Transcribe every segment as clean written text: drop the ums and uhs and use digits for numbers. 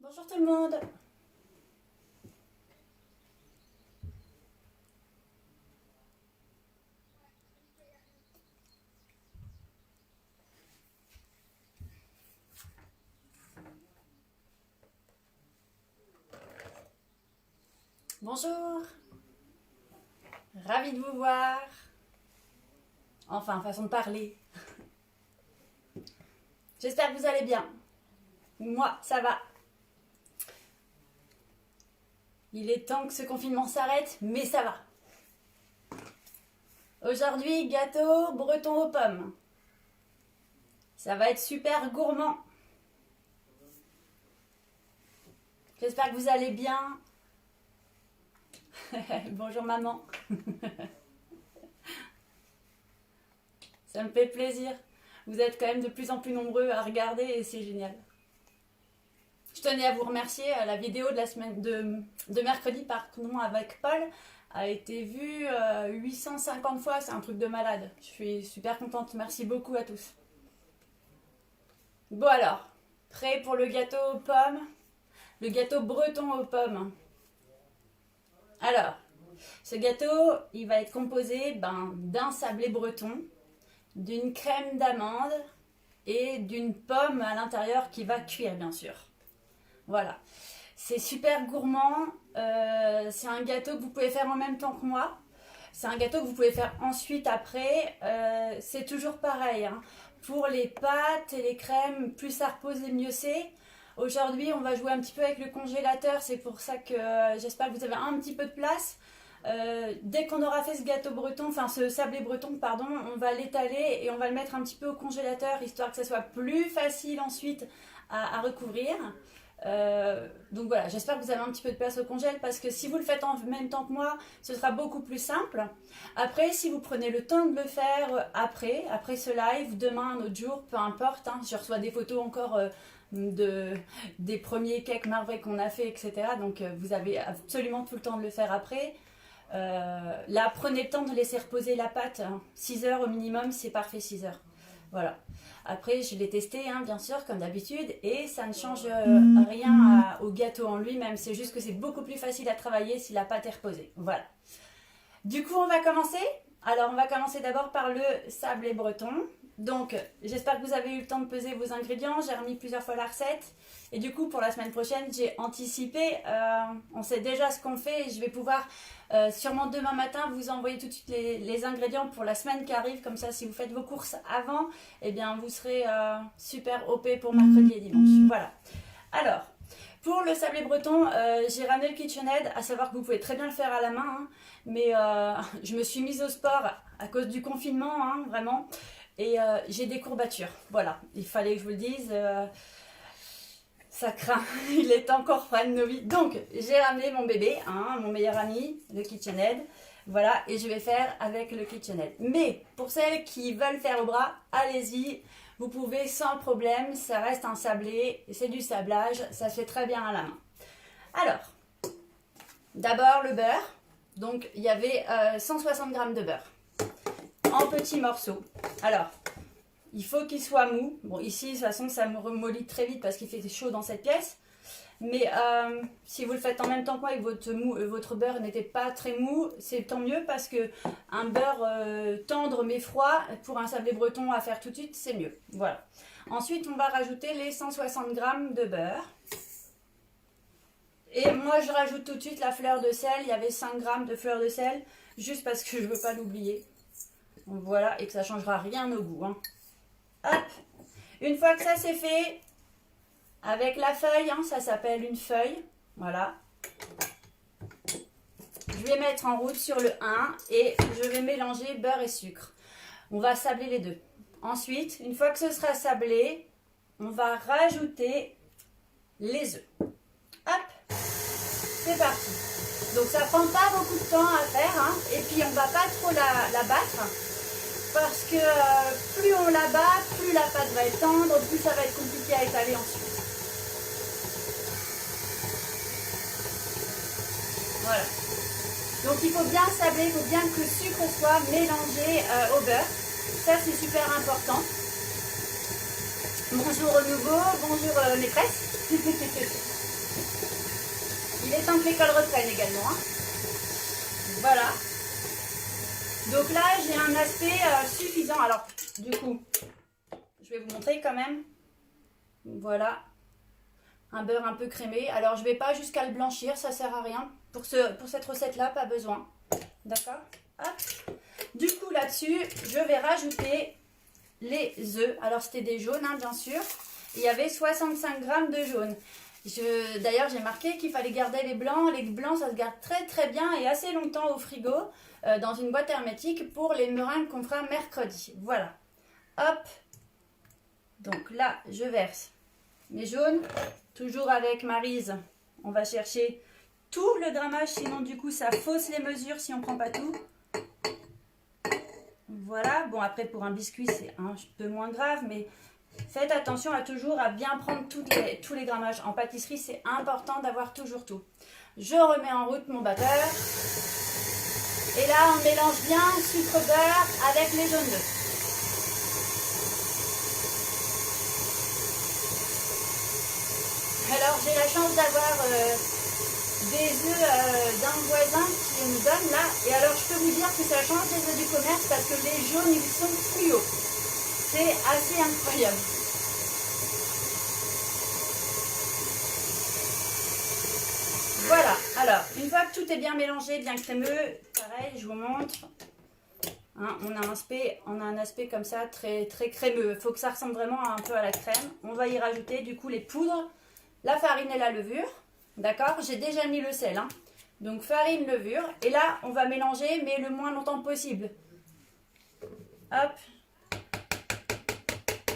Bonjour tout le monde. Bonjour. Ravie de vous voir. Enfin, façon de parler. J'espère que vous allez bien. Moi, ça va. Il est temps que ce confinement s'arrête, mais ça va. Aujourd'hui, gâteau breton aux pommes. Ça va être super gourmand. J'espère que vous allez bien. Bonjour maman. Ça me fait plaisir. Vous êtes quand même de plus en plus nombreux à regarder et c'est génial. Je tenais à vous remercier. La vidéo de la semaine de mercredi, pardon, avec Paul a été vue 850 fois. C'est un truc de malade. Je suis super contente. Merci beaucoup à tous. Bon alors, prêt pour le gâteau aux pommes? Le gâteau breton aux pommes. Alors, ce gâteau, il va être composé d'un sablé breton, d'une crème d'amande et d'une pomme à l'intérieur qui va cuire, bien sûr. Voilà. C'est super gourmand. C'est un gâteau que vous pouvez faire en même temps que moi. C'est un gâteau que vous pouvez faire ensuite, après. C'est toujours pareil, hein. Pour les pâtes et les crèmes, plus ça repose et mieux c'est. Aujourd'hui, on va jouer un petit peu avec le congélateur. C'est pour ça que j'espère que vous avez un petit peu de place. Dès qu'on aura fait ce gâteau breton, enfin ce sablé breton, pardon, on va l'étaler et on va le mettre un petit peu au congélateur, histoire que ça soit plus facile ensuite à recouvrir. Donc voilà, j'espère que vous avez un petit peu de place au congèle, parce que si vous le faites en même temps que moi, ce sera beaucoup plus simple. Après, si vous prenez le temps de le faire après ce live, demain, un autre jour, peu importe, hein, je reçois des photos encore des premiers cakes Marvel qu'on a fait, etc. Donc vous avez absolument tout le temps de le faire après. Là, prenez le temps de laisser reposer la pâte, hein. 6 heures au minimum, c'est parfait, 6 heures. Voilà. Après, je l'ai testé, hein, bien sûr, comme d'habitude, et ça ne change rien au gâteau en lui-même. C'est juste que c'est beaucoup plus facile à travailler si la pâte est reposée. Voilà. Du coup, on va commencer. Alors, on va commencer d'abord par le sablé breton. Donc, j'espère que vous avez eu le temps de peser vos ingrédients. J'ai remis plusieurs fois la recette. Et du coup, pour la semaine prochaine, j'ai anticipé. On sait déjà ce qu'on fait et je vais pouvoir sûrement demain matin vous envoyer tout de suite les ingrédients pour la semaine qui arrive. Comme ça, si vous faites vos courses avant, eh bien, vous serez super OP pour mercredi et dimanche. Voilà. Alors, pour le sablé breton, j'ai ramené le KitchenAid, à savoir que vous pouvez très bien le faire à la main. Hein, mais je me suis mise au sport à cause du confinement, hein, vraiment. Et j'ai des courbatures. Voilà, il fallait que je vous le dise. Ça craint, il est encore froid de nos vies. Donc, j'ai ramené mon bébé, hein, mon meilleur ami, le KitchenAid. Voilà, et je vais faire avec le KitchenAid. Mais pour celles qui veulent faire au bras, allez-y. Vous pouvez sans problème, ça reste un sablé, c'est du sablage, ça se fait très bien à la main. Alors, d'abord le beurre. Donc, il y avait 160 g de beurre en petits morceaux. Alors, il faut qu'il soit mou. Bon, ici, de toute façon, ça me remollit très vite parce qu'il fait chaud dans cette pièce. Mais si vous le faites en même temps que moi et que votre beurre n'était pas très mou, c'est tant mieux, parce que un beurre tendre mais froid, pour un sablé breton à faire tout de suite, c'est mieux. Voilà. Ensuite, on va rajouter les 160 g de beurre. Et moi, je rajoute tout de suite la fleur de sel. Il y avait 5 g de fleur de sel, juste parce que je ne veux pas l'oublier. Donc voilà, et que ça ne changera rien au goût, hein. Hop. Une fois que ça c'est fait, avec la feuille, hein, ça s'appelle une feuille, voilà. Je vais mettre en route sur le 1 et je vais mélanger beurre et sucre. On va sabler les deux. Ensuite, une fois que ce sera sablé, on va rajouter les œufs. Hop, c'est parti. Donc ça prend pas beaucoup de temps à faire, hein, et puis on va pas trop la battre. Parce que plus on la bat, plus la pâte va être tendre, plus ça va être compliqué à étaler ensuite. Voilà. Donc il faut bien sabler, il faut bien que le sucre soit mélangé au beurre. Ça c'est super important. Bonjour au nouveau, bonjour maîtresse. Il est temps que l'école reprenne également. Hein. Voilà. Donc là, j'ai un aspect suffisant. Alors, du coup, je vais vous montrer quand même. Voilà. Un beurre un peu crémé. Alors, je ne vais pas jusqu'à le blanchir, ça ne sert à rien. Pour cette recette-là, pas besoin. D'accord. Du coup, là-dessus, je vais rajouter les œufs. Alors, c'était des jaunes, hein, bien sûr. Il y avait 65 grammes de jaune. D'ailleurs, j'ai marqué qu'il fallait garder les blancs. Les blancs, ça se garde très très bien et assez longtemps au frigo, dans une boîte hermétique pour les meringues qu'on fera mercredi. Voilà. Hop. Donc là, je verse mes jaunes. Toujours avec Maryse, on va chercher tout le grammage, sinon du coup, ça fausse les mesures si on ne prend pas tout. Voilà. Bon, après, pour un biscuit, c'est un peu moins grave, mais... Faites attention toujours à bien prendre tous les grammages. En pâtisserie, c'est important d'avoir toujours tout. Je remets en route mon batteur. Et là, on mélange bien sucre beurre avec les jaunes d'œufs. Alors, j'ai la chance d'avoir des œufs d'un voisin qui me donne là. Et alors, je peux vous dire que ça change des œufs du commerce parce que les jaunes, ils sont fluo. C'est assez incroyable. Voilà, alors, une fois que tout est bien mélangé, bien crémeux, pareil, je vous montre. Hein, on a un aspect comme ça, très, très crémeux. Il faut que ça ressemble vraiment un peu à la crème. On va y rajouter du coup les poudres, la farine et la levure. D'accord? J'ai déjà mis le sel. Hein. Donc farine, levure. Et là, on va mélanger, mais le moins longtemps possible. Hop.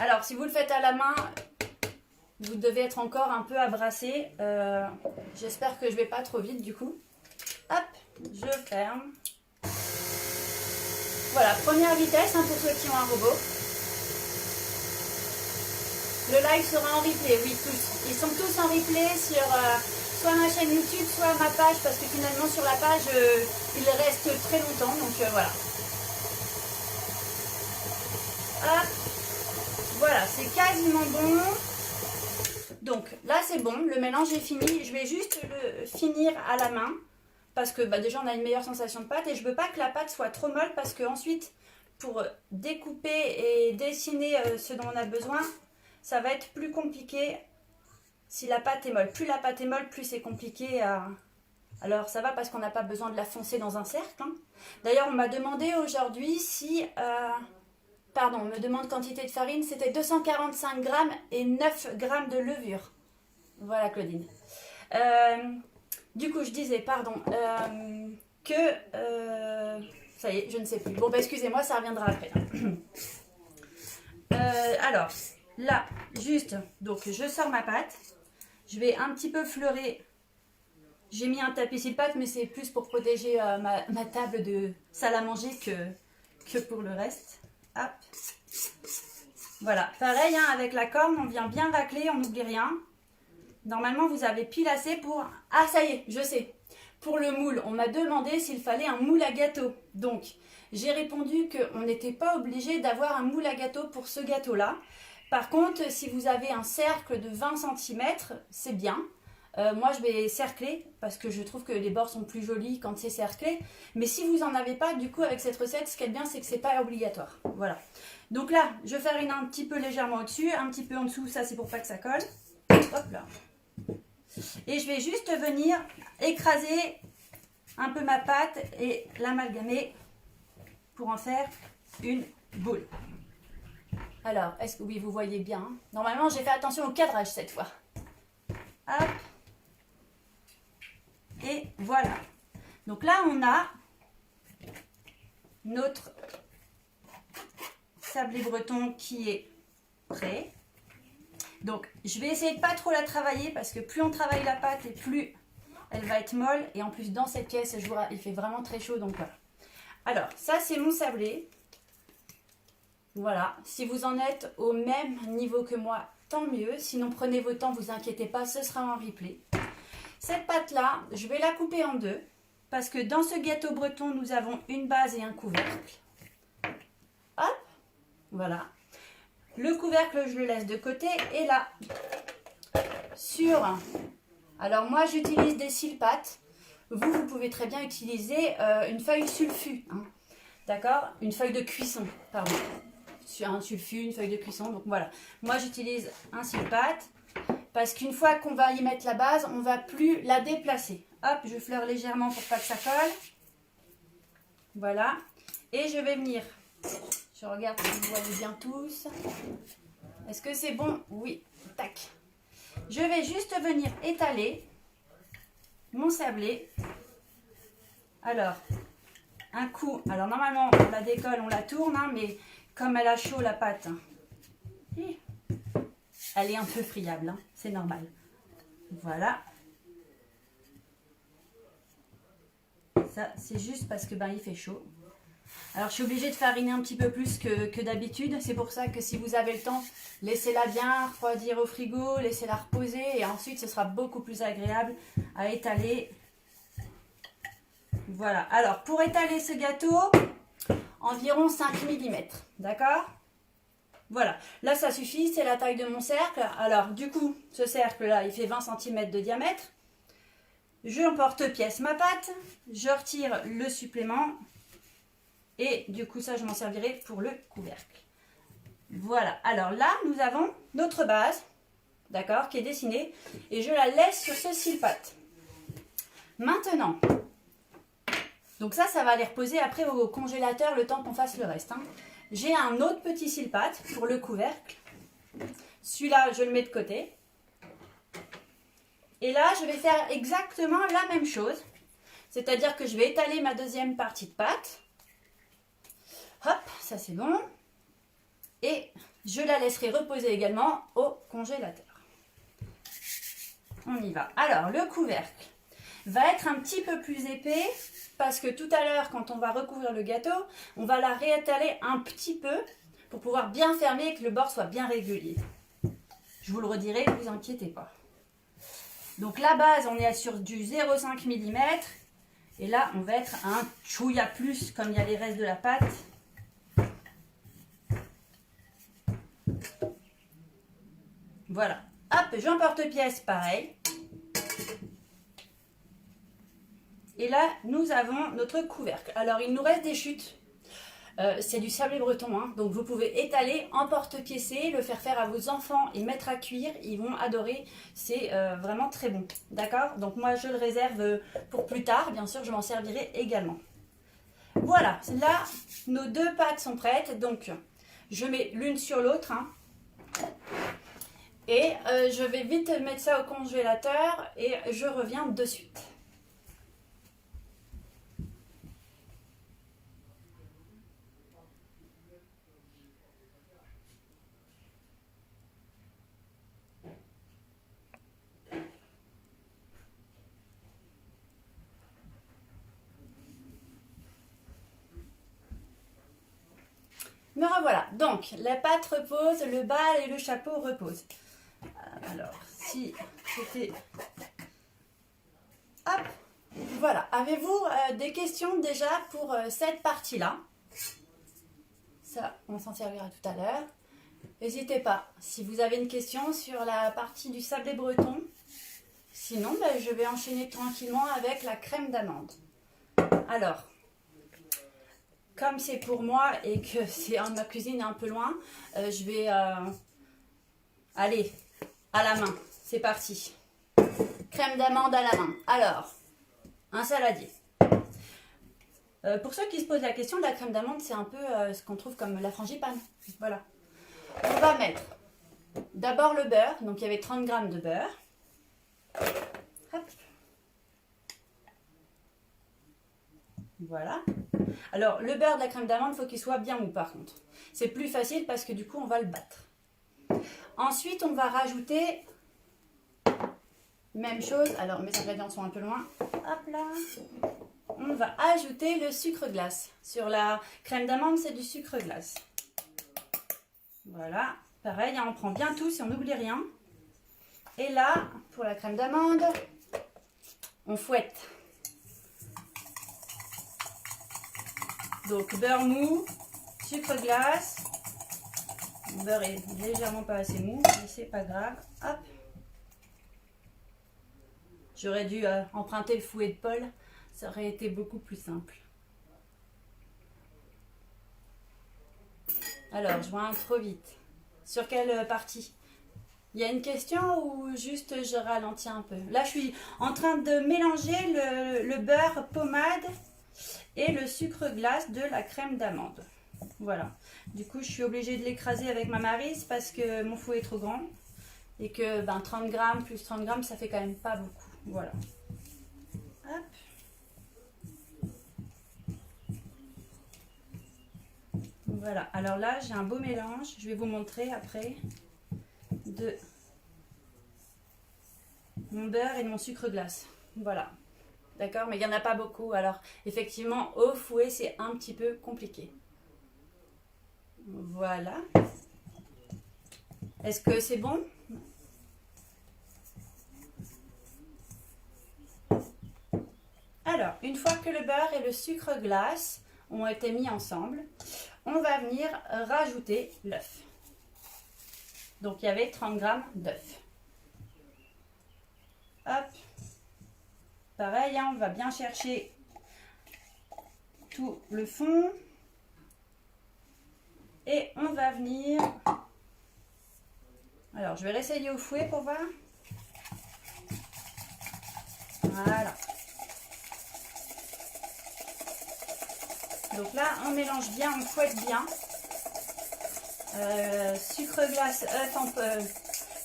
Alors, si vous le faites à la main, vous devez être encore un peu à brasser. J'espère que je ne vais pas trop vite du coup. Hop, je ferme. Voilà, première vitesse hein, pour ceux qui ont un robot. Le live sera en replay, oui, tous. Ils sont tous en replay sur soit ma chaîne YouTube, soit ma page, parce que finalement sur la page, il reste très longtemps, donc voilà. Hop. Voilà, c'est quasiment bon. Donc là c'est bon, le mélange est fini. Je vais juste le finir à la main parce que déjà on a une meilleure sensation de pâte et je veux pas que la pâte soit trop molle parce que ensuite pour découper et dessiner ce dont on a besoin, ça va être plus compliqué si la pâte est molle. Plus la pâte est molle, plus c'est compliqué à... Alors ça va parce qu'on n'a pas besoin de la foncer dans un cercle. Hein. D'ailleurs on m'a demandé aujourd'hui si... Pardon, on me demande quantité de farine, c'était 245 grammes et 9 grammes de levure. Voilà Claudine. Du coup, je disais, pardon, ça y est, je ne sais plus. Bon, excusez-moi, ça reviendra après. Alors, là, juste, donc je sors ma pâte. Je vais un petit peu fleurer. J'ai mis un tapis de pâte, mais c'est plus pour protéger ma table de salle à manger que pour le reste. Hop. Voilà, pareil hein, avec la corne, on vient bien racler, on n'oublie rien. Normalement, vous avez pile assez pour... Ah, ça y est, je sais. Pour le moule, on m'a demandé s'il fallait un moule à gâteau. Donc, j'ai répondu qu'on n'était pas obligé d'avoir un moule à gâteau pour ce gâteau-là. Par contre, si vous avez un cercle de 20 cm, c'est bien. Moi, je vais cercler parce que je trouve que les bords sont plus jolis quand c'est cerclé. Mais si vous n'en avez pas, du coup, avec cette recette, ce qui est bien, c'est que c'est pas obligatoire. Voilà. Donc là, je farine un petit peu légèrement au-dessus, un petit peu en dessous. Ça, c'est pour pas que ça colle. Hop là. Et je vais juste venir écraser un peu ma pâte et l'amalgamer pour en faire une boule. Alors, est-ce que oui, vous voyez bien hein. Normalement, j'ai fait attention au cadrage cette fois. Hop. Et voilà. Donc là, on a notre sablé breton qui est prêt. Donc, je vais essayer de pas trop la travailler parce que plus on travaille la pâte et plus elle va être molle. Et en plus, dans cette pièce, il fait vraiment très chaud. Donc voilà. Alors, ça, c'est mon sablé. Voilà. Si vous en êtes au même niveau que moi, tant mieux. Sinon, prenez vos temps, vous inquiétez pas, ce sera en replay. Cette pâte-là, je vais la couper en deux. Parce que dans ce gâteau breton, nous avons une base et un couvercle. Hop. Voilà. Le couvercle, je le laisse de côté. Et là, sur Alors moi j'utilise des cils pâtes. Vous pouvez très bien utiliser une feuille sulfu. Hein. D'accord? Une feuille de cuisson, pardon. Sur un sulfu, une feuille de cuisson. Donc voilà. Moi j'utilise un cils pâte. Parce qu'une fois qu'on va y mettre la base, on ne va plus la déplacer. Hop, je fleure légèrement pour pas que ça colle. Voilà. Et je vais venir. Je regarde si vous voyez bien tous. Est-ce que c'est bon? Oui. Tac. Je vais juste venir étaler mon sablé. Alors, un coup. Alors normalement, on la décolle, on la tourne. Hein, mais comme elle a chaud la pâte, hein, elle est un peu friable. Hein, c'est normal. Voilà. Ça, c'est juste parce que il fait chaud. Alors, je suis obligée de fariner un petit peu plus que d'habitude. C'est pour ça que si vous avez le temps, laissez-la bien refroidir au frigo, laissez-la reposer et ensuite, ce sera beaucoup plus agréable à étaler. Voilà. Alors, pour étaler ce gâteau, environ 5 mm. D'accord? Voilà. Là, ça suffit. C'est la taille de mon cercle. Alors, du coup, ce cercle-là, il fait 20 cm de diamètre. Je emporte-pièce ma pâte, je retire le supplément et du coup ça je m'en servirai pour le couvercle. Voilà, alors là nous avons notre base, d'accord, qui est dessinée et je la laisse sur ce cils pâte. Maintenant, donc ça va aller reposer après au congélateur le temps qu'on fasse le reste. Hein. J'ai un autre petit cils pâte pour le couvercle, celui-là je le mets de côté. Et là, je vais faire exactement la même chose. C'est-à-dire que je vais étaler ma deuxième partie de pâte. Hop, ça c'est bon. Et je la laisserai reposer également au congélateur. On y va. Alors, le couvercle va être un petit peu plus épais parce que tout à l'heure, quand on va recouvrir le gâteau, on va la réétaler un petit peu pour pouvoir bien fermer et que le bord soit bien régulier. Je vous le redirai, ne vous inquiétez pas. Donc la base, on est sur du 0,5 mm. Et là, on va être à un chouïa plus, comme il y a les restes de la pâte. Voilà. Hop, j'emporte-pièce, pareil. Et là, nous avons notre couvercle. Alors, il nous reste des chutes. C'est du sablé breton, hein. Donc vous pouvez étaler, emporte-piécer, le faire à vos enfants et mettre à cuire, ils vont adorer, c'est vraiment très bon, d'accord? Donc moi je le réserve pour plus tard, bien sûr je m'en servirai également. Voilà, là nos deux pâtes sont prêtes, donc je mets l'une sur l'autre, hein. Et je vais vite mettre ça au congélateur et je reviens de suite. Me revoilà. Donc, la pâte repose, le bas et le chapeau reposent. Alors, si c'était... Hop, voilà. Avez-vous des questions déjà pour cette partie-là? Ça, on s'en servira tout à l'heure. N'hésitez pas, si vous avez une question sur la partie du sablé breton. Sinon, je vais enchaîner tranquillement avec la crème d'amande. Alors... Comme c'est pour moi et que c'est ma cuisine est un peu loin, je vais aller à la main. C'est parti. Crème d'amande à la main. Alors, un saladier. Pour ceux qui se posent la question, la crème d'amande, c'est un peu ce qu'on trouve comme la frangipane. Voilà. On va mettre d'abord le beurre. Donc, il y avait 30 g de beurre. Hop. Voilà. Alors, le beurre de la crème d'amande, il faut qu'il soit bien mou par contre. C'est plus facile parce que du coup, on va le battre. Ensuite, on va rajouter, même chose, alors mes ingrédients sont un peu loin. Hop là. On va ajouter le sucre glace. Sur la crème d'amande, c'est du sucre glace. Voilà. Pareil, on prend bien tout si on n'oublie rien. Et là, pour la crème d'amande, on fouette. Donc beurre mou, sucre glace. Le beurre est légèrement pas assez mou, mais c'est pas grave. Hop. J'aurais dû emprunter le fouet de Paul. Ça aurait été beaucoup plus simple. Alors, je vois un trop vite. Sur quelle partie? Il y a une question ou juste je ralentis un peu? Là, je suis en train de mélanger le beurre pommade et le sucre glace de la crème d'amande. Voilà. Du coup, je suis obligée de l'écraser avec ma maryse parce que mon fouet est trop grand. Et que 30 grammes plus 30 grammes, ça fait quand même pas beaucoup. Voilà. Hop. Voilà. Alors là, j'ai un beau mélange. Je vais vous montrer après de mon beurre et de mon sucre glace. Voilà. D'accord? Mais il n'y en a pas beaucoup. Alors, effectivement, au fouet, c'est un petit peu compliqué. Voilà. Est-ce que c'est bon? Alors, une fois que le beurre et le sucre glace ont été mis ensemble, on va venir rajouter l'œuf. Donc, il y avait 30 grammes d'œuf. Hop. Pareil, hein, on va bien chercher tout le fond. Et on va venir... Alors, je vais réessayer au fouet pour voir. Voilà. Donc là, on mélange bien, on fouette bien. Sucre glace,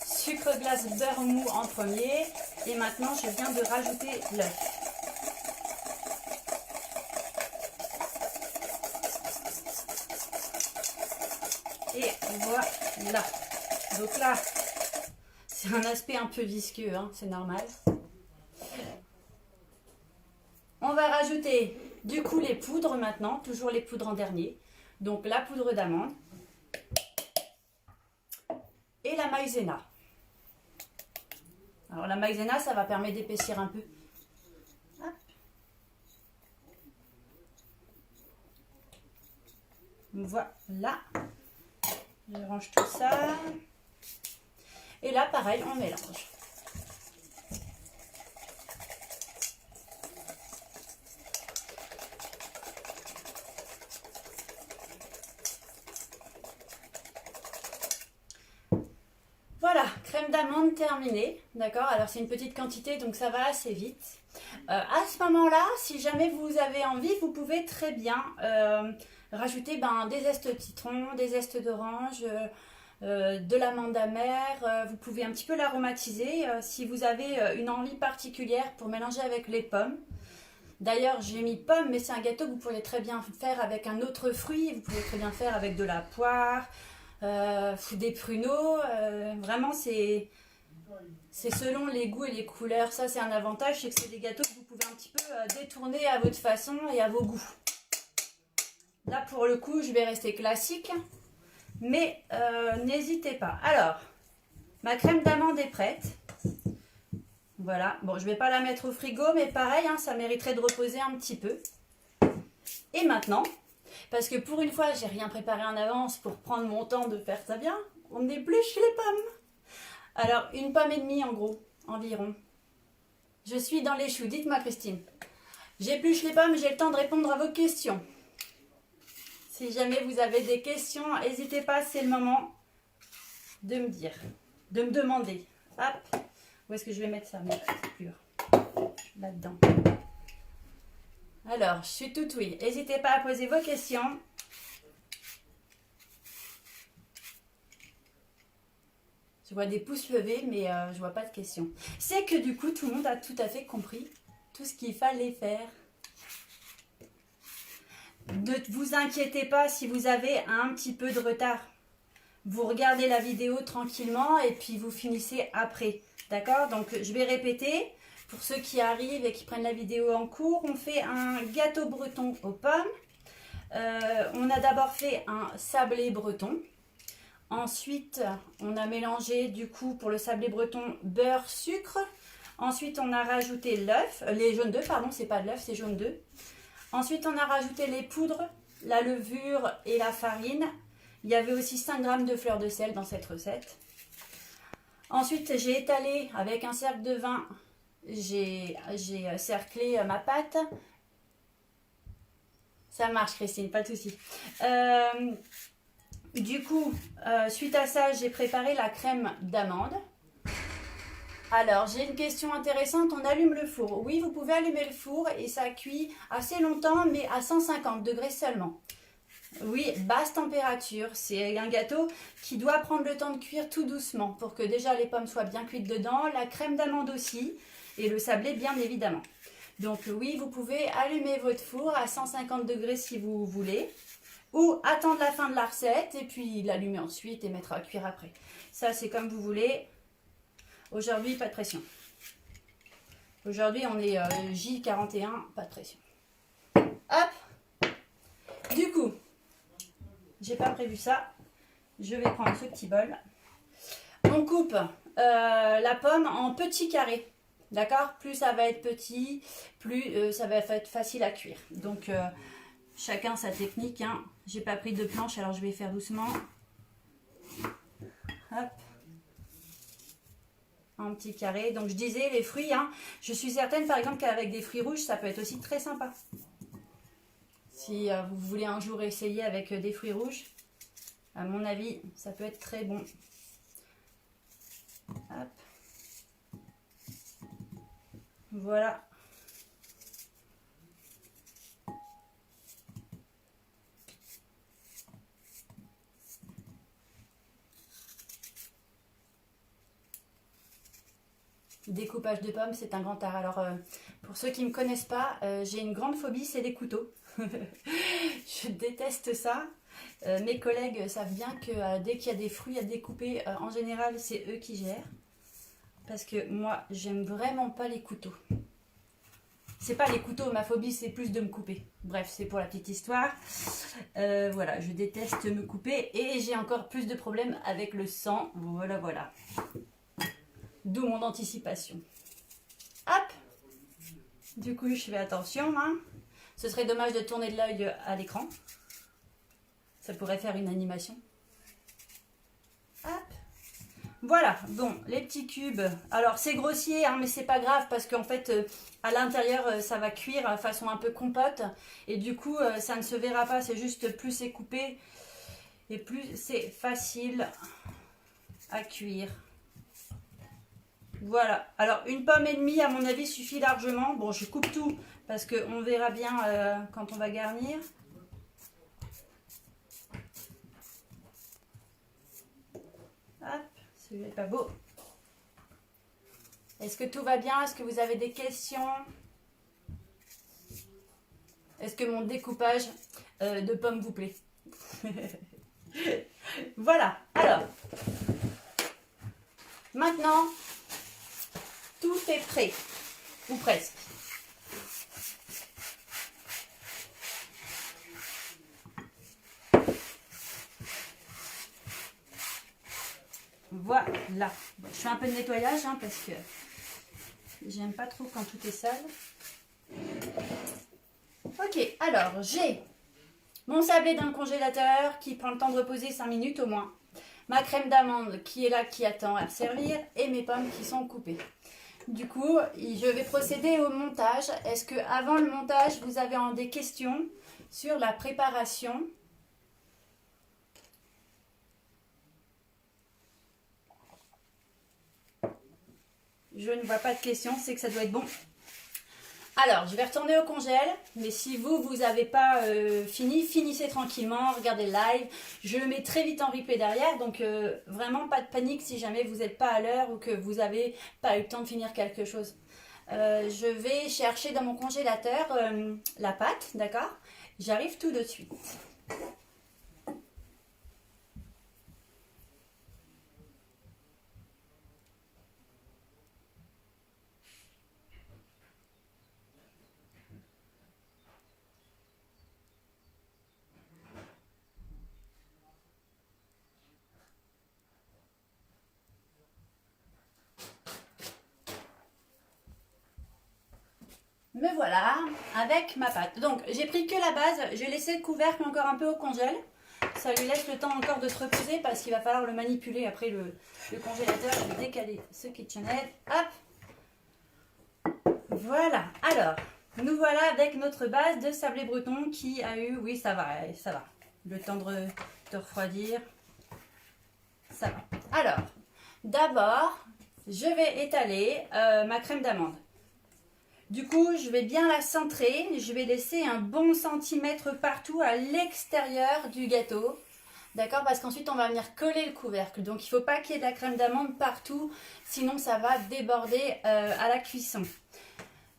sucre glace, beurre mou en premier. Et maintenant, je viens de rajouter l'œuf. Et voilà. Donc là, c'est un aspect un peu visqueux, hein, c'est normal. On va rajouter du coup les poudres maintenant, toujours les poudres en dernier. Donc la poudre d'amande et la maïzena. Alors la maïzena, ça va permettre d'épaissir un peu. Hop. Voilà. Je range tout ça. Et là, pareil, on mélange. Voilà, crème d'amande terminée, d'accord? Alors c'est une petite quantité, donc ça va assez vite. À ce moment-là, si jamais vous avez envie, vous pouvez très bien rajouter des zestes de citron, des zestes d'orange, de l'amande amère. Vous pouvez un petit peu l'aromatiser si vous avez une envie particulière pour mélanger avec les pommes. D'ailleurs, j'ai mis pomme, mais c'est un gâteau que vous pourriez très bien faire avec un autre fruit. Vous pouvez très bien faire avec de la poire, des pruneaux. Vraiment, c'est selon les goûts et les couleurs. Ça, c'est un avantage, c'est que c'est des gâteaux que vous pouvez un petit peu détourner à votre façon et à vos goûts. Là, pour le coup, je vais rester classique, mais n'hésitez pas. Alors, ma crème d'amande est prête. Voilà. Bon, je ne vais pas la mettre au frigo, mais pareil, hein, ça mériterait de reposer un petit peu. Et maintenant, parce que pour une fois, j'ai rien préparé en avance pour prendre mon temps de faire ça bien, on épluche les pommes. Alors, une pomme et demie en gros, environ. Je suis dans les choux. Dites-moi, Christine. J'épluche les pommes, j'ai le temps de répondre à vos questions. Si jamais vous avez des questions, n'hésitez pas, c'est le moment de me dire, de me demander. Hop, où est-ce que je vais mettre ça, mes coupures? Là-dedans. Alors, je suis toute oui. N'hésitez pas à poser vos questions. Je vois des pouces levés, mais je vois pas de questions. C'est que du coup, tout le monde a tout à fait compris tout ce qu'il fallait faire. Ne vous inquiétez pas si vous avez un petit peu de retard. Vous regardez la vidéo tranquillement et puis vous finissez après. D'accord? Donc, je vais répéter. Pour ceux qui arrivent et qui prennent la vidéo en cours, on fait un gâteau breton aux pommes. On a d'abord fait un sablé breton. Ensuite, on a mélangé du coup pour le sablé breton beurre, sucre. Ensuite, on a rajouté l'œuf, les jaunes d'œufs, pardon, c'est pas de l'œuf, c'est jaune d'œuf. Ensuite, on a rajouté les poudres, la levure et la farine. Il y avait aussi 5 g de fleur de sel dans cette recette. Ensuite, j'ai étalé avec un cercle de vin j'ai cerclé ma pâte. Ça marche, Christine, pas de souci. Du coup, suite à ça, j'ai préparé la crème d'amande. Alors, j'ai une question intéressante. On allume le four. Oui, vous pouvez allumer le four et ça cuit assez longtemps, mais à 150 degrés seulement. Oui, basse température. C'est un gâteau qui doit prendre le temps de cuire tout doucement pour que déjà les pommes soient bien cuites dedans, la crème d'amande aussi et le sablé bien évidemment. Donc oui, vous pouvez allumer votre four à 150 degrés si vous voulez ou attendre la fin de la recette et puis l'allumer ensuite et mettre à cuire après. Ça, c'est comme vous voulez. Aujourd'hui, pas de pression. Aujourd'hui, on est J41, pas de pression. Hop. Du coup, j'ai pas prévu ça. Je vais prendre ce petit bol. On coupe la pomme en petits carrés. D'accord? Plus ça va être petit, plus ça va être facile à cuire. Donc, chacun sa technique. Hein. J'ai pas pris de planche, alors je vais faire doucement. Hop. En petits carrés. Donc je disais les fruits, hein, je suis certaine par exemple qu'avec des fruits rouges ça peut être aussi très sympa. Si vous voulez un jour essayer avec des fruits rouges, à mon avis ça peut être très bon. Hop. Voilà. Découpage de pommes, c'est un grand art. Alors, pour ceux qui ne me connaissent pas, j'ai une grande phobie, c'est les couteaux. Je déteste ça. Mes collègues savent bien que dès qu'il y a des fruits à découper, en général, c'est eux qui gèrent. Parce que moi, j'aime vraiment pas les couteaux. C'est pas les couteaux, ma phobie, c'est plus de me couper. Bref, c'est pour la petite histoire. Voilà, je déteste me couper et j'ai encore plus de problèmes avec le sang. Voilà, voilà. D'où mon anticipation. Hop. Du coup, je fais attention. Hein. Ce serait dommage de tourner de l'œil à l'écran. Ça pourrait faire une animation. Hop. Voilà. Bon, les petits cubes. Alors, c'est grossier, hein, mais c'est pas grave parce qu'en fait, à l'intérieur, ça va cuire de façon un peu compote. Et du coup, ça ne se verra pas. C'est juste plus c'est coupé et plus c'est facile à cuire. Voilà, alors une pomme et demie à mon avis suffit largement. Bon, je coupe tout parce qu'on verra bien quand on va garnir. Hop, celui-là n'est pas beau. Est-ce que tout va bien? Est-ce que vous avez des questions? Est-ce que mon découpage de pommes vous plaît? Voilà, alors, maintenant, tout est prêt, ou presque. Voilà. Bon, je fais un peu de nettoyage hein, parce que j'aime pas trop quand tout est sale. Ok, alors j'ai mon sablé dans le congélateur qui prend le temps de reposer 5 minutes au moins. Ma crème d'amande qui est là, qui attend à servir et mes pommes qui sont coupées. Du coup, je vais procéder au montage. Est-ce que avant le montage, vous avez des questions sur la préparation? Je ne vois pas de questions, c'est que ça doit être bon. Alors, je vais retourner au congèle, mais si vous n'avez pas fini, finissez tranquillement, regardez le live. Je le mets très vite en replay derrière, donc vraiment pas de panique si jamais vous n'êtes pas à l'heure ou que vous n'avez pas eu le temps de finir quelque chose. Je vais chercher dans mon congélateur la pâte, d'accord? J'arrive tout de suite. Me voilà avec ma pâte. Donc j'ai pris que la base, j'ai laissé le couvercle encore un peu au congèle. Ça lui laisse le temps encore de se reposer parce qu'il va falloir le manipuler après le congélateur. Je vais décaler ce KitchenAid. Hop. Voilà, alors, nous voilà avec notre base de sablé breton qui a eu, oui ça va, le temps de refroidir, ça va. Alors, d'abord, je vais étaler ma crème d'amande. Du coup, je vais bien la centrer, je vais laisser un bon centimètre partout à l'extérieur du gâteau. D'accord, parce qu'ensuite on va venir coller le couvercle. Donc il ne faut pas qu'il y ait de la crème d'amande partout, sinon ça va déborder à la cuisson.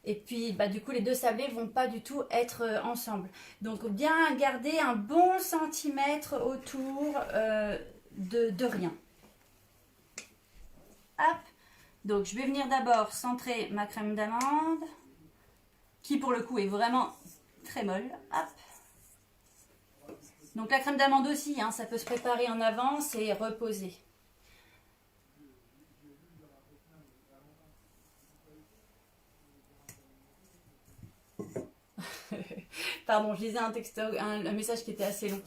Et puis bah, du coup les deux sablés ne vont pas du tout être ensemble. Donc bien garder un bon centimètre autour de rien. Hop. Donc je vais venir d'abord centrer ma crème d'amande, qui pour le coup est vraiment très molle. Hop. Donc la crème d'amande aussi, hein, ça peut se préparer en avance et reposer. Pardon, je lisais un texto, un message qui était assez long.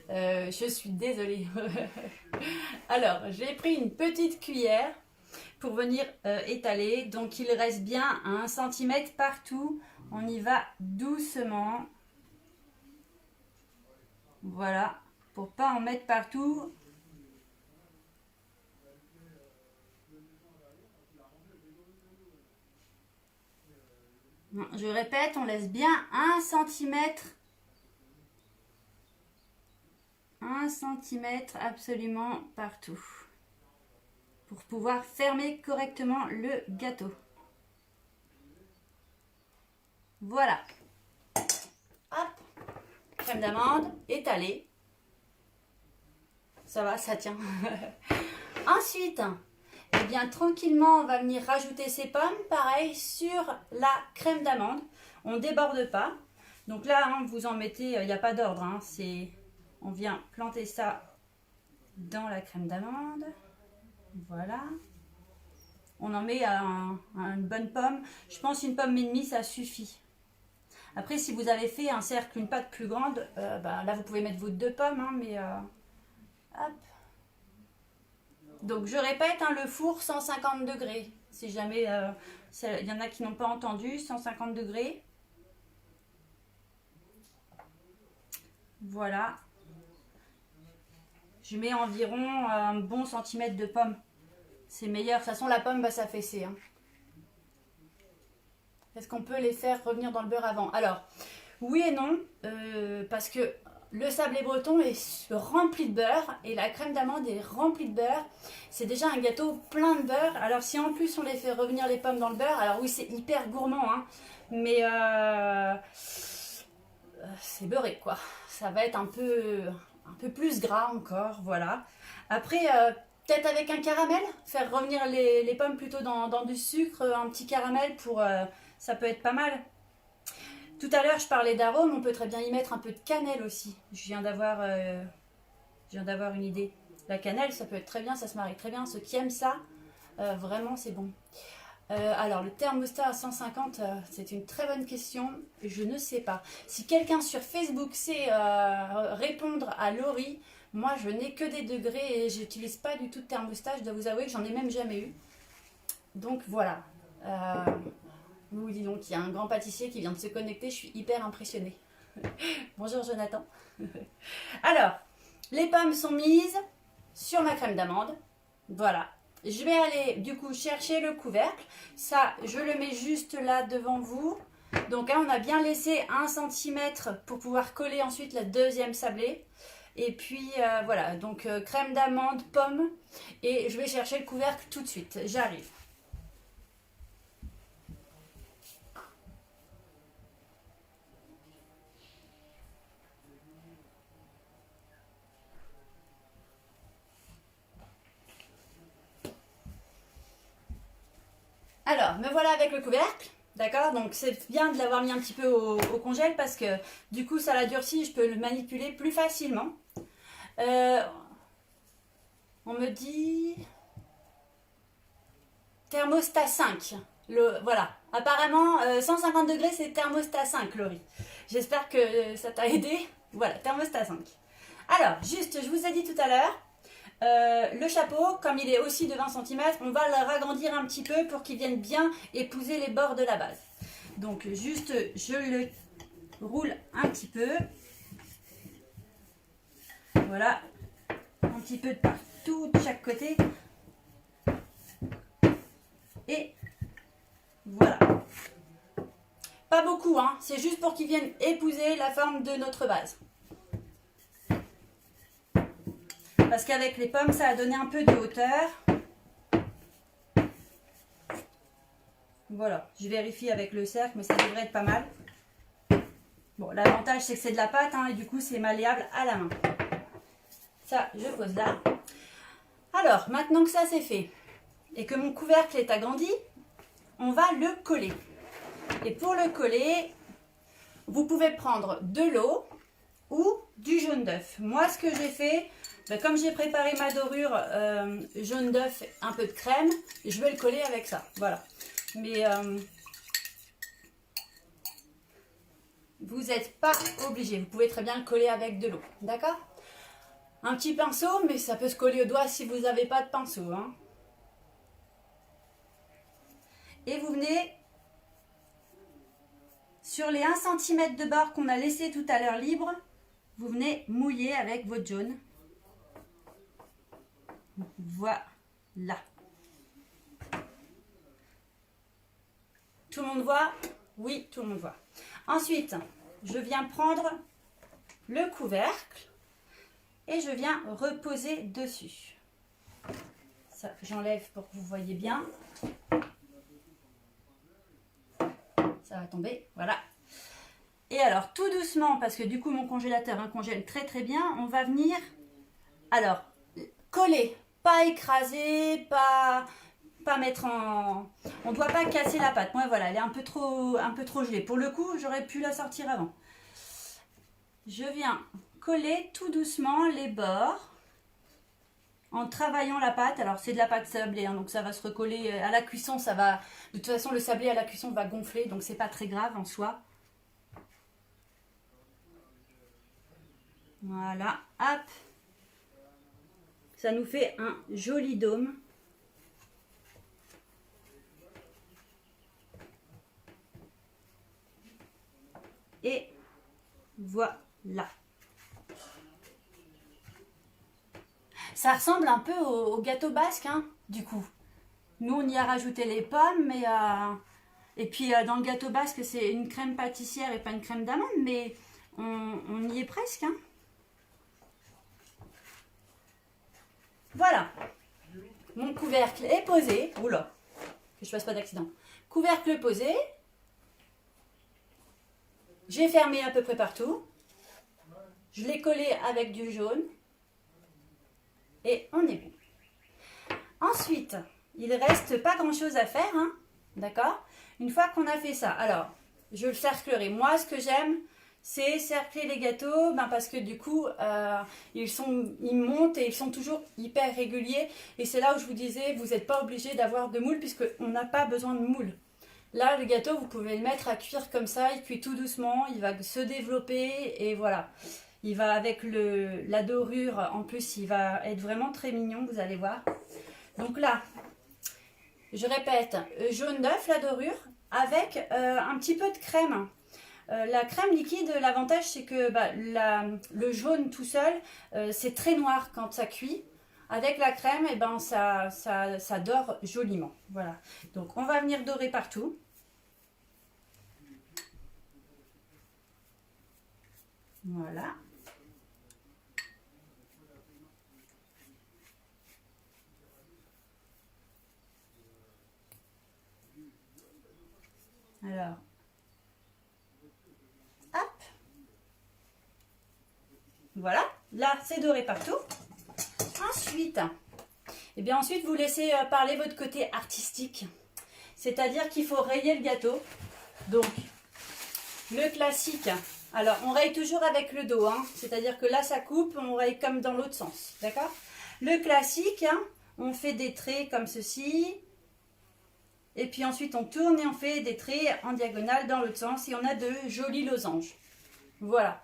Je suis désolée. Alors, j'ai pris une petite cuillère pour venir étaler. Donc il reste bien à 1 cm partout. On y va doucement. Voilà, pour pas en mettre partout. Je répète, on laisse bien 1 cm. 1 cm absolument partout. Pour pouvoir fermer correctement le gâteau. Voilà. Hop. Crème d'amande étalée. Ça va, ça tient. Ensuite, eh bien tranquillement, on va venir rajouter ces pommes, pareil, sur la crème d'amande. On ne déborde pas. Donc là, hein, vous en mettez, il n'y a pas d'ordre. Hein, on vient planter ça dans la crème d'amande. Voilà. On en met une bonne pomme. Je pense une pomme et demie, ça suffit. Après, si vous avez fait un cercle, une pâte plus grande, bah, là, vous pouvez mettre vos 2 pommes. Hein, mais hop. Donc, je répète, hein, le four 150 degrés. Si jamais il y en a qui n'ont pas entendu, 150 degrés. Voilà. Je mets environ un bon centimètre de pomme. C'est meilleur. De toute façon, la pomme va s'affaisser. Hein. Est-ce qu'on peut les faire revenir dans le beurre avant? Alors, oui et non, parce que le sablé breton est rempli de beurre et la crème d'amande est remplie de beurre. C'est déjà un gâteau plein de beurre. Alors, si en plus on les fait revenir les pommes dans le beurre, alors oui, c'est hyper gourmand, hein, mais c'est beurré, quoi. Ça va être un peu plus gras encore, voilà. Après, peut-être avec un caramel, faire revenir les pommes plutôt dans du sucre, un petit caramel pour... ça peut être pas mal. Tout à l'heure, je parlais d'arôme, on peut très bien y mettre un peu de cannelle aussi. Je viens d'avoir une idée. La cannelle, ça peut être très bien, ça se marie très bien. Ceux qui aiment ça, vraiment, c'est bon. Alors, le thermostat à 150, c'est une très bonne question. Je ne sais pas. Si quelqu'un sur Facebook sait répondre à Laurie, moi, je n'ai que des degrés et j'utilise pas du tout de thermostat. Je dois vous avouer que j'en ai même jamais eu. Donc, voilà. Oui, dis donc, il y a un grand pâtissier qui vient de se connecter. Je suis hyper impressionnée. Bonjour, Jonathan. Alors, les pommes sont mises sur ma crème d'amande. Voilà. Je vais aller du coup chercher le couvercle. Ça, je le mets juste là devant vous. Donc là, on a bien laissé 1 cm pour pouvoir coller ensuite la deuxième sablée. Et puis voilà, donc crème d'amande, pomme. Et je vais chercher le couvercle tout de suite. J'arrive. Alors, me voilà avec le couvercle, d'accord? Donc c'est bien de l'avoir mis un petit peu au congèle parce que du coup ça l'a durci, je peux le manipuler plus facilement. On me dit thermostat 5. Voilà, apparemment 150 degrés c'est thermostat 5, Laurie. J'espère que ça t'a aidé. Voilà, thermostat 5. Alors, juste, je vous ai dit tout à l'heure, le chapeau, comme il est aussi de 20 cm, on va le ragrandir un petit peu pour qu'il vienne bien épouser les bords de la base. Donc juste, je le roule un petit peu. Voilà, un petit peu de partout, de chaque côté. Et voilà. Pas beaucoup, hein. C'est juste pour qu'ils viennent épouser la forme de notre vase. Parce qu'avec les pommes, ça a donné un peu de hauteur. Voilà, je vérifie avec le cercle, mais ça devrait être pas mal. Bon, l'avantage, c'est que c'est de la pâte, hein, et du coup, c'est malléable à la main. Ça, je pose là. Alors, maintenant que ça, c'est fait, et que mon couvercle est agrandi, on va le coller. Et pour le coller, vous pouvez prendre de l'eau ou du jaune d'œuf. Moi, ce que j'ai fait, ben, comme j'ai préparé ma dorure jaune d'œuf, un peu de crème, je vais le coller avec ça. Voilà. Mais vous n'êtes pas obligé. Vous pouvez très bien le coller avec de l'eau. D'accord? Un petit pinceau, mais ça peut se coller au doigt si vous n'avez pas de pinceau. Hein. Et vous venez sur les 1 cm de bord qu'on a laissé tout à l'heure libre, vous venez mouiller avec votre jaune. Voilà. Tout le monde voit? Oui, tout le monde voit. Ensuite, je viens prendre le couvercle et je viens reposer dessus. Ça, j'enlève pour que vous voyez bien. Ça va tomber, voilà. Et alors, tout doucement, parce que du coup, mon congélateur congèle très très bien, on va venir, alors, coller, pas écraser, pas mettre en... On ne doit pas casser la pâte. Moi, voilà, elle est un peu trop gelée. Pour le coup, j'aurais pu la sortir avant. Je viens coller tout doucement les bords en travaillant la pâte. Alors, c'est de la pâte sablée, hein, donc ça va se recoller à la cuisson. Ça va... De toute façon, le sablé à la cuisson va gonfler, donc c'est pas très grave en soi. Voilà, hop. Ça nous fait un joli dôme. Et voilà. Ça ressemble un peu au gâteau basque, hein, du coup. Nous, on y a rajouté les pommes, mais et puis dans le gâteau basque, c'est une crème pâtissière et pas une crème d'amande, mais on y est presque. Hein. Voilà. Mon couvercle est posé. Oula, que je fasse pas d'accident. Couvercle posé. J'ai fermé à peu près partout. Je l'ai collé avec du jaune. Et on est bon. Ensuite, il ne reste pas grand chose à faire. Hein, d'accord? Une fois qu'on a fait ça, alors, je le cerclerai. Moi, ce que j'aime, c'est cercler les gâteaux, parce que du coup, ils montent et ils sont toujours hyper réguliers. Et c'est là où je vous disais, vous n'êtes pas obligé d'avoir de moule puisqu'on n'a pas besoin de moule. Là, le gâteau, vous pouvez le mettre à cuire comme ça, il cuit tout doucement, il va se développer et voilà. Il va avec la dorure, en plus, il va être vraiment très mignon, vous allez voir. Donc là, je répète, jaune d'œuf, la dorure, avec un petit peu de crème. La crème liquide, l'avantage, c'est que le jaune tout seul, c'est très noir quand ça cuit. Avec la crème, ça dore joliment. Voilà. Donc, on va venir dorer partout. Voilà. Alors, hop. Voilà. Là, c'est doré partout. Ensuite, vous laissez parler votre côté artistique. C'est-à-dire qu'il faut rayer le gâteau. Donc, le classique. Alors, on raye toujours avec le dos. Hein, c'est-à-dire que là, ça coupe, on raye comme dans l'autre sens. D'accord? Le classique, hein, on fait des traits comme ceci. Et puis ensuite, on tourne et on fait des traits en diagonale dans l'autre sens. Et on a de jolis losanges. Voilà.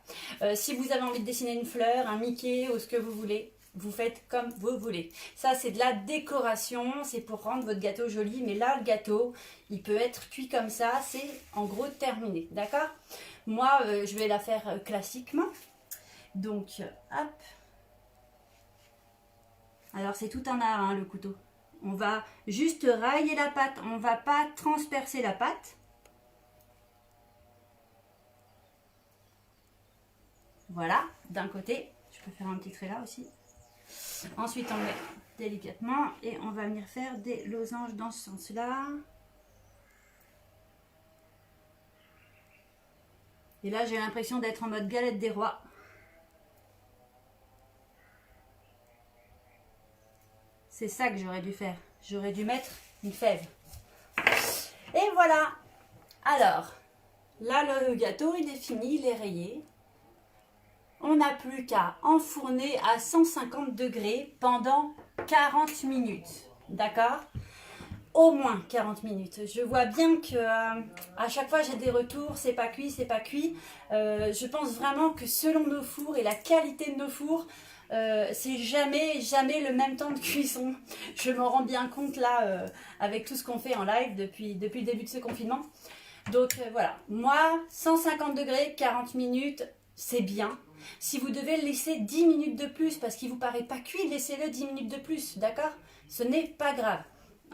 Si vous avez envie de dessiner une fleur, un Mickey ou ce que vous voulez, vous faites comme vous voulez. Ça, c'est de la décoration, c'est pour rendre votre gâteau joli. Mais là, le gâteau, il peut être cuit comme ça, c'est en gros terminé, d'accord? Moi, je vais la faire classiquement. Donc, hop. Alors, c'est tout un art, hein, le couteau. On va juste railler la pâte, on ne va pas transpercer la pâte. Voilà, d'un côté, je peux faire un petit trait là aussi. Ensuite, on met délicatement et on va venir faire des losanges dans ce sens-là. Et là, j'ai l'impression d'être en mode galette des rois. C'est ça que j'aurais dû faire. J'aurais dû mettre une fève. Et voilà. Alors, là, le gâteau, il est fini, il est rayé. On n'a plus qu'à enfourner à 150 degrés pendant 40 minutes. D'accord? Au moins 40 minutes. Je vois bien que à chaque fois j'ai des retours, c'est pas cuit, c'est pas cuit. Je pense vraiment que selon nos fours et la qualité de nos fours, c'est jamais le même temps de cuisson. Je m'en rends bien compte là avec tout ce qu'on fait en live depuis le début de ce confinement. Donc voilà, moi 150 degrés, 40 minutes, c'est bien. Si vous devez le laisser 10 minutes de plus parce qu'il ne vous paraît pas cuit, laissez-le 10 minutes de plus, d'accord? Ce n'est pas grave.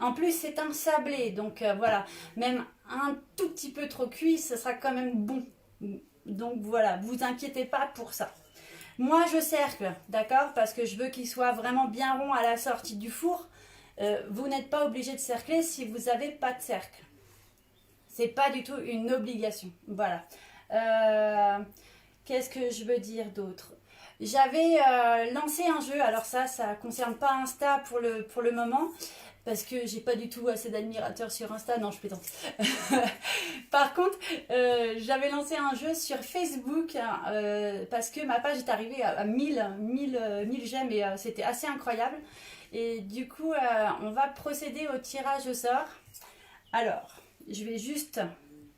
En plus, c'est un sablé, donc voilà, même un tout petit peu trop cuit, ce sera quand même bon. Donc voilà, vous inquiétez pas pour ça. Moi, je cercle, d'accord? Parce que je veux qu'il soit vraiment bien rond à la sortie du four. Vous n'êtes pas obligé de cercler si vous n'avez pas de cercle. C'est pas du tout une obligation. Voilà. Qu'est-ce que je veux dire d'autre? J'avais lancé un jeu, alors ça concerne pas Insta pour le moment, parce que j'ai pas du tout assez d'admirateurs sur Insta, non je plaisante. Par contre, j'avais lancé un jeu sur Facebook, parce que ma page est arrivée à 1000 j'aime et c'était assez incroyable. Et du coup, on va procéder au tirage au sort. Alors, je vais juste,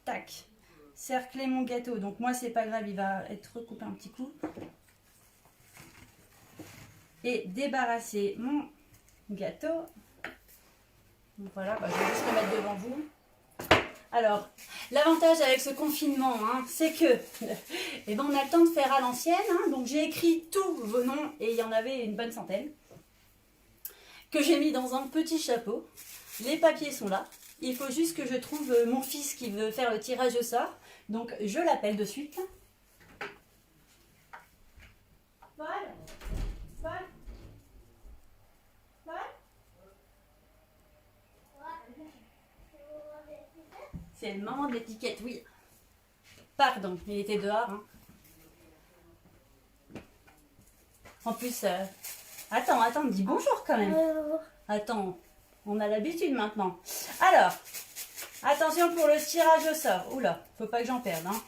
tac, cercler mon gâteau. Donc moi, c'est pas grave, il va être recoupé un petit coup. Et débarrasser mon gâteau. Donc voilà, je vais juste le mettre devant vous. Alors, l'avantage avec ce confinement, hein, c'est que on a le temps de faire à l'ancienne. Hein, donc j'ai écrit tous vos noms et il y en avait une bonne centaine. Que j'ai mis dans un petit chapeau. Les papiers sont là. Il faut juste que je trouve mon fils qui veut faire le tirage au sort. Donc je l'appelle de suite. Paul, Paul, Paul. C'est le moment de l'étiquette, oui. Pardon, il était dehors. Hein. En plus, attends, dis bonjour quand même. Attends, on a l'habitude maintenant. Alors, attention pour le tirage au sort. Oula, faut pas que j'en perde. Hein.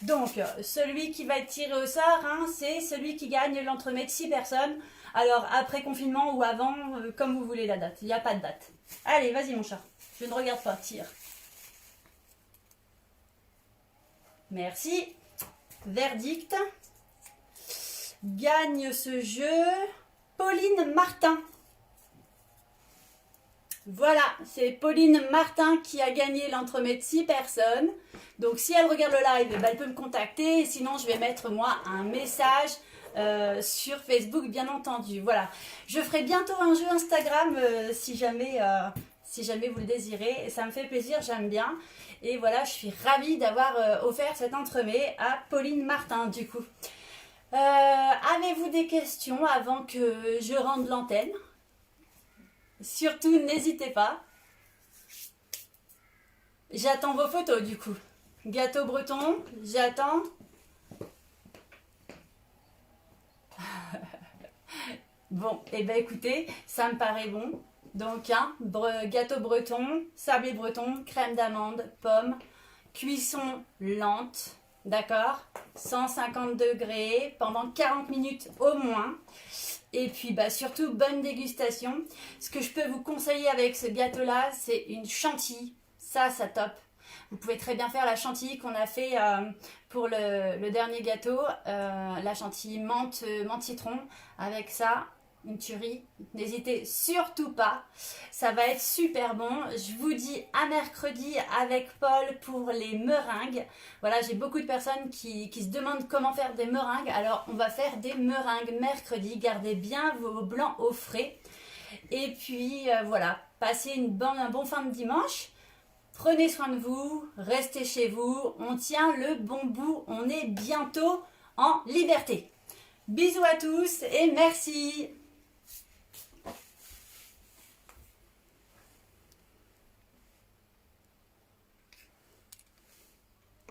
Donc, celui qui va être tiré au sort, hein, c'est celui qui gagne l'entremets de 6 personnes. Alors, après confinement ou avant, comme vous voulez la date. Il n'y a pas de date. Allez, vas-y mon chat. Je ne regarde pas, tire. Merci. Verdict. Gagne ce jeu Pauline Martin. Voilà, c'est Pauline Martin qui a gagné l'entremet de 6 personnes. Donc si elle regarde le live, elle peut me contacter. Sinon, je vais mettre moi un message sur Facebook, bien entendu. Voilà, je ferai bientôt un jeu Instagram si jamais vous le désirez. Et ça me fait plaisir, j'aime bien. Et voilà, je suis ravie d'avoir offert cet entremet à Pauline Martin du coup. Avez-vous des questions avant que je rende l'antenne? Surtout, n'hésitez pas. J'attends vos photos du coup. Gâteau breton, j'attends. Bon, et ben écoutez, ça me paraît bon. Donc, gâteau breton, sablé breton, crème d'amande, pomme, cuisson lente, d'accord? 150 degrés pendant 40 minutes au moins. Et puis surtout bonne dégustation. Ce que je peux vous conseiller avec ce gâteau là, c'est une chantilly. Ça top. Vous pouvez très bien faire la chantilly qu'on a fait pour le dernier gâteau, la chantilly menthe citron. Avec ça, une tuerie. N'hésitez surtout pas, ça va être super bon. Je vous dis à mercredi avec Paul pour les meringues. Voilà, j'ai beaucoup de personnes qui se demandent comment faire des meringues. Alors, on va faire des meringues mercredi. Gardez bien vos blancs au frais. Et puis, voilà, passez un bon fin de dimanche. Prenez soin de vous, restez chez vous. On tient le bon bout. On est bientôt en liberté. Bisous à tous et merci.